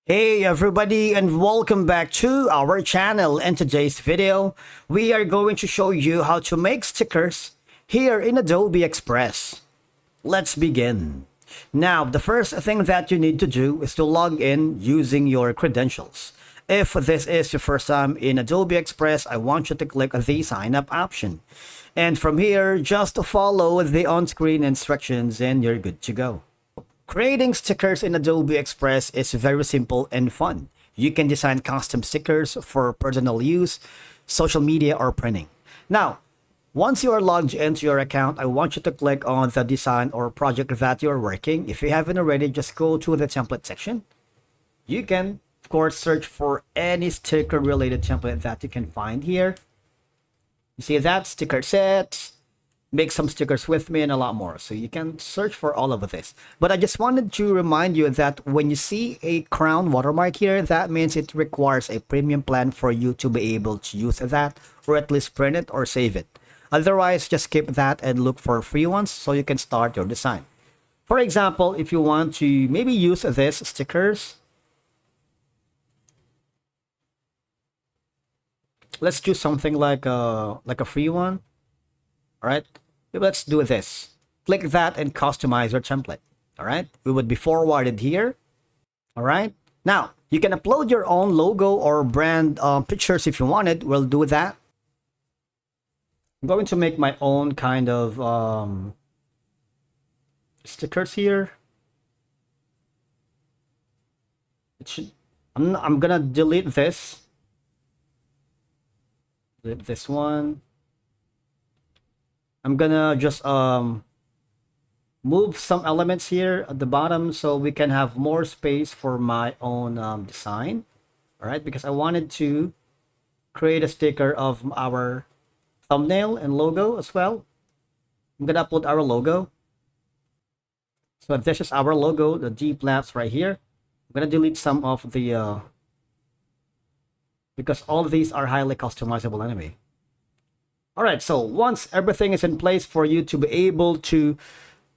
Hey everybody, and welcome back to our channel. In today's video, we are going to show you how to make stickers here in Adobe Express. Let's begin. Now, the first thing that you need to do is to log in using your credentials. If this is your first time in Adobe Express, I want you to click the sign up option. And from here, just follow the on-screen instructions and you're good to go. Creating stickers in Adobe Express is very simple and fun. You can design custom stickers for personal use, social media, or printing. Now, once you are logged into your account, I want you to click on the design or project that you're working. If you haven't already, just go to the template section. You can, of course, search for any sticker related template that you can find here. You see that? Sticker sets. Make some stickers with me and a lot more, so you can search for all of this. But I just wanted to remind you that when you see a crown watermark here, that means it requires a premium plan for you to be able to use that, or at least print it or save it. Otherwise, just skip that and look for free ones so you can start your design. For example, if you want to maybe use this stickers, let's do something like a free one. All right, let's do this. Click that and customize your template. All right, we would be forwarded here. All right, now you can upload your own logo or brand pictures if you wanted. We'll do that. I'm going to make my own kind of stickers here. It should. I'm gonna delete this. Delete this one. I'm gonna just move some elements here at the bottom so we can have more space for my own design. All right, because I wanted to create a sticker of our thumbnail and logo as well. I'm gonna upload our logo. So this is our logo, the deep lapse right here. I'm gonna delete some of the because all of these are highly customizable anyway. All right, so once everything is in place for you to be able to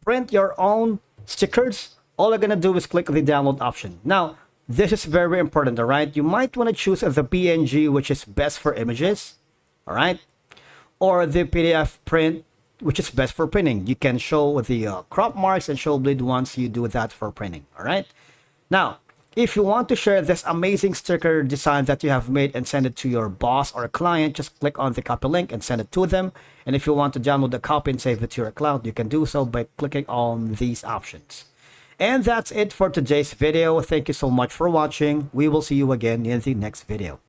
print your own stickers, all you're gonna do is click the download option. Now, this is very important, all right? You might want to choose the PNG, which is best for images, all right? Or the PDF print, which is best for printing. You can show the crop marks and show bleed once you do that for printing, all right? Now, if you want to share this amazing sticker design that you have made and send it to your boss or client, just click on the copy link and send it to them. And if you want to download the copy and save it to your cloud, you can do so by clicking on these options. And that's it for today's video. Thank you so much for watching. We will see you again in the next video.